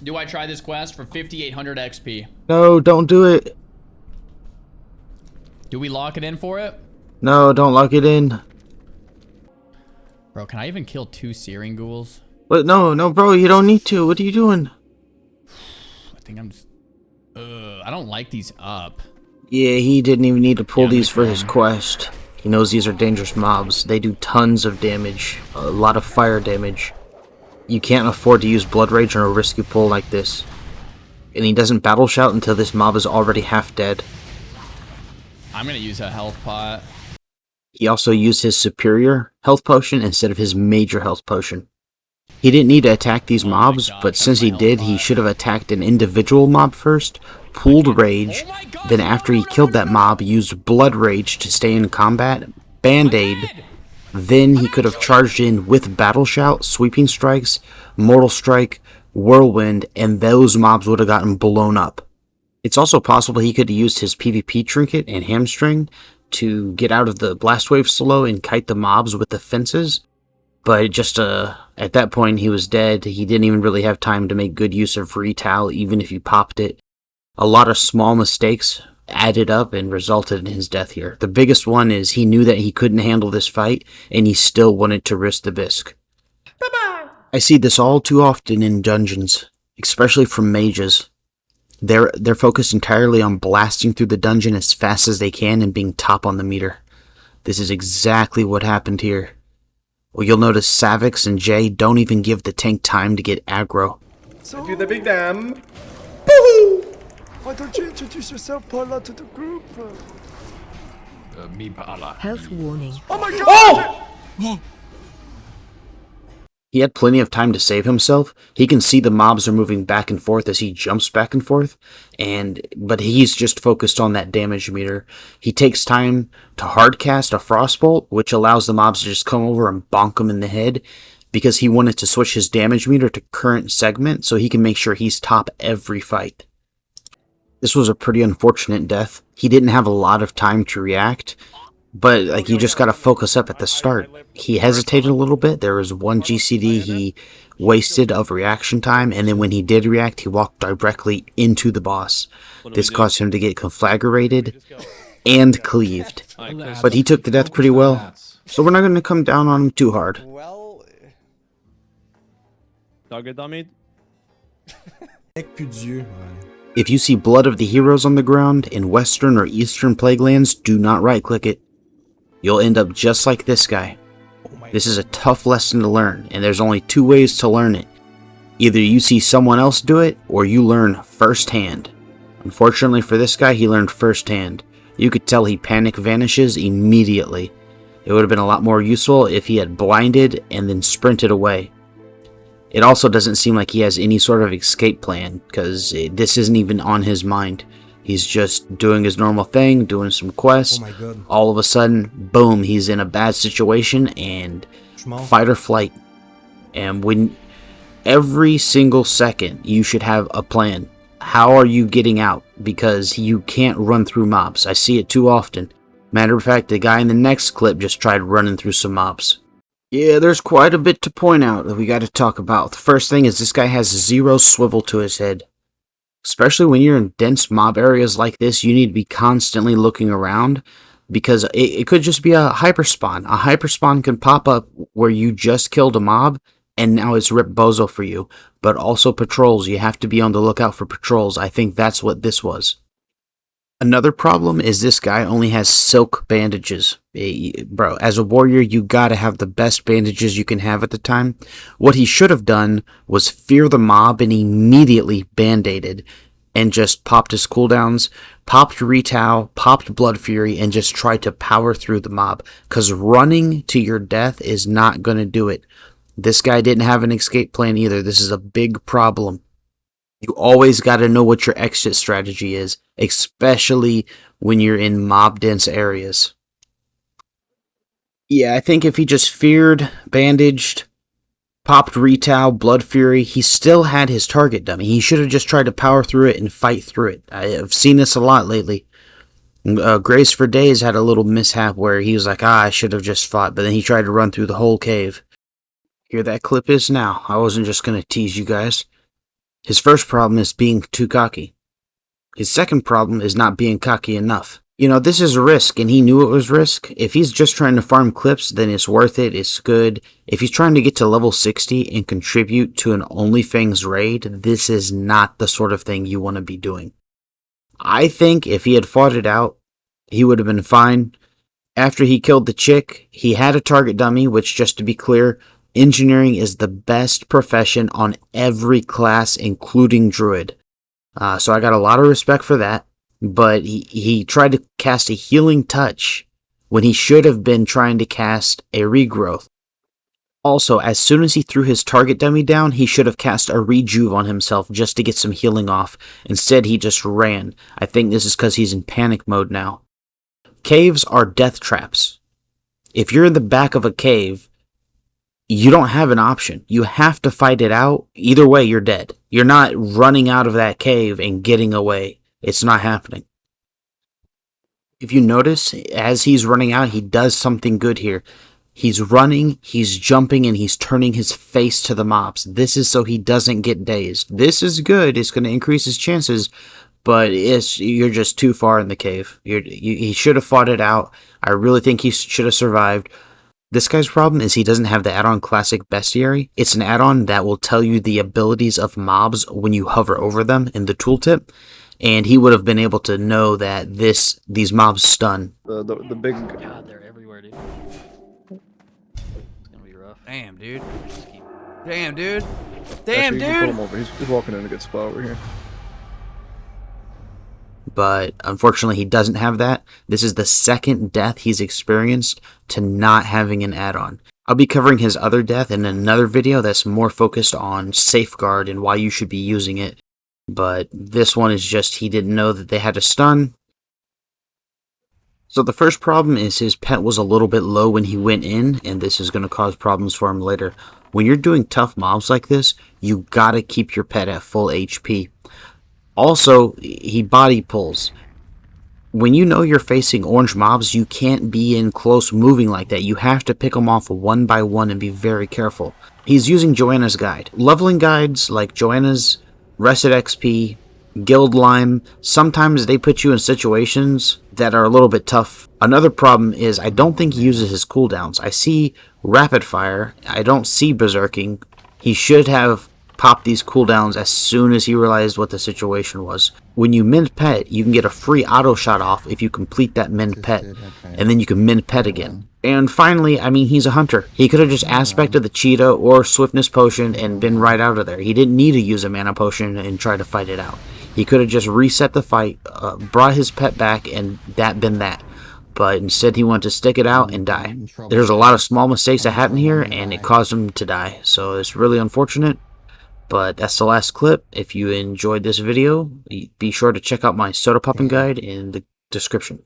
Do I try this quest for 5,800 XP? No, don't do it. Do we lock it in for it? No, don't lock it in. Bro, can I even kill 2 searing ghouls? But no, bro, you don't need to. What are you doing? I think I'm just... I don't like these up. Yeah, he didn't even need to pull these for his him. quest. He knows these are dangerous mobs. They do tons of damage. A lot of fire damage. You can't afford to use Blood Rage on a risky pull like this. And he doesn't battle shout until this mob is already half dead. I'm gonna use a health pot. He also used his superior health potion instead of his major health potion. He didn't need to attack these mobs, but since he did, he should have attacked an individual mob first, pulled Rage, then after he killed that mob, used Blood Rage to stay in combat, Band-Aid, then he could have charged in with Battle Shout, Sweeping Strikes, Mortal Strike, Whirlwind, and those mobs would have gotten blown up. It's also possible he could have used his PvP trinket and hamstring to get out of the blast wave slow and kite the mobs with the fences, but just at that point he was dead. He didn't even really have time to make good use of Retal, even if he popped it. A lot of small mistakes added up and resulted in his death here. The biggest one is he knew that he couldn't handle this fight, and he still wanted to risk the bisque. Bye-bye. I see this all too often in dungeons, especially from mages. They're focused entirely on blasting through the dungeon as fast as they can and being top on the meter. This is exactly what happened here. Well, you'll notice Savix and Jay don't even give the tank time to get aggro. So do the big dam. Boo-hoo! Why don't you introduce yourself, Paula, to the group? Me, Paula. Health warning. Oh my god! Oh! He had plenty of time to save himself. He can see the mobs are moving back and forth as he jumps back and forth, but he's just focused on that damage meter. He takes time to hardcast a Frostbolt, which allows the mobs to just come over and bonk him in the head, because he wanted to switch his damage meter to current segment so he can make sure he's top every fight. This was a pretty unfortunate death. He didn't have a lot of time to react, but you just gotta focus up at the start. He hesitated a little bit. There was one GCD he wasted of reaction time, and then when he did react, he walked directly into the boss. This caused him to get conflagrated and cleaved. But he took the death pretty well, so we're not gonna come down on him too hard. Well... Target damage. If you see blood of the heroes on the ground in Western or Eastern Plague Lands, do not right-click it. You'll end up just like this guy. This is a tough lesson to learn, and there's only 2 ways to learn it. Either you see someone else do it, or you learn firsthand. Unfortunately for this guy, he learned firsthand. You could tell he panic vanishes immediately. It would have been a lot more useful if he had blinded and then sprinted away. It also doesn't seem like he has any sort of escape plan, because this isn't even on his mind. He's just doing his normal thing, doing some quests. Oh my god. All of a sudden, boom, he's in a bad situation and fight or flight. And when every single second, you should have a plan. How are you getting out? Because you can't run through mobs. I see it too often. Matter of fact, the guy in the next clip just tried running through some mobs. Yeah, there's quite a bit to point out that we got to talk about. The first thing is this guy has 0 swivel to his head. Especially when you're in dense mob areas like this, you need to be constantly looking around, because it could just be a hyperspawn. A hyperspawn can pop up where you just killed a mob, and now it's Rip Bozo for you. But also patrols. You have to be on the lookout for patrols. I think that's what this was. Another problem is this guy only has silk bandages. Bro, as a warrior, you gotta have the best bandages you can have at the time. What he should have done was fear the mob and immediately band-aided and just popped his cooldowns, popped Retal, popped Blood Fury, and just tried to power through the mob. Because running to your death is not gonna do it. This guy didn't have an escape plan either. This is a big problem. You always got to know what your exit strategy is, especially when you're in mob-dense areas. Yeah, I think if he just feared, bandaged, popped Retal, Blood Fury, he still had his target dummy. He should have just tried to power through it and fight through it. I've seen this a lot lately. Grace for Days had a little mishap where he was like, I should have just fought, but then he tried to run through the whole cave. Here that clip is now. I wasn't just going to tease you guys. His first problem is being too cocky. His second problem is not being cocky enough. You know, this is a risk, and he knew it was risk. If he's just trying to farm clips, then it's worth it, it's good. If he's trying to get to level 60 and contribute to an Onlyfangs raid, this is not the sort of thing you want to be doing. I think if he had fought it out, he would have been fine. After he killed the chick, he had a target dummy, which, just to be clear, engineering is the best profession on every class, including Druid. So I got a lot of respect for that. But he tried to cast a healing touch when he should have been trying to cast a regrowth. Also, as soon as he threw his target dummy down, he should have cast a rejuve on himself just to get some healing off. Instead, he just ran. I think this is because he's in panic mode now. Caves are death traps. If you're in the back of a cave, you don't have an option. You have to fight it out. Either way, you're dead. You're not running out of that cave and getting away. It's not happening. If you notice, as he's running out, he does something good here. He's running, he's jumping, and he's turning his face to the mobs. This is so he doesn't get dazed. This is good. It's going to increase his chances, but you're just too far in the cave. He should have fought it out. I really think he should have survived. This guy's problem is he doesn't have the add-on Classic Bestiary. It's an add-on that will tell you the abilities of mobs when you hover over them in the tooltip, and he would have been able to know that these mobs stun. The big. God, they're everywhere, dude. It's gonna be rough. Damn, dude. Damn, dude. Actually, Damn, you can put dude. him over. He's walking in a good spot over here. But unfortunately, he doesn't have that. This is the second death he's experienced to not having an add-on. I'll be covering his other death in another video that's more focused on Safeguard and why you should be using it. But this one is just he didn't know that they had a stun. So the first problem is his pet was a little bit low when he went in, and this is going to cause problems for him later. When you're doing tough mobs like this, you gotta keep your pet at full HP. Also, he body pulls. When you know you're facing orange mobs, you can't be in close moving like that. You have to pick them off one by one and be very careful. He's using Joanna's guide. Leveling guides like Joanna's, Reset XP, Guild Lime, sometimes they put you in situations that are a little bit tough. Another problem is I don't think he uses his cooldowns. I see Rapid Fire. I don't see Berserking. He should have popped these cooldowns as soon as he realized what the situation was. When you mint pet, you can get a free auto shot off if you complete that mint pet, and then you can mint pet again. And finally, I mean, he's a hunter. He could have just aspected the cheetah or swiftness potion and been right out of there. He didn't need to use a mana potion and try to fight it out. He could have just reset the fight, brought his pet back, and that been that. But instead he wanted to stick it out and die. There's a lot of small mistakes that happened here, and it caused him to die. So it's really unfortunate. But that's the last clip. If you enjoyed this video, be sure to check out my soda popping guide in the description.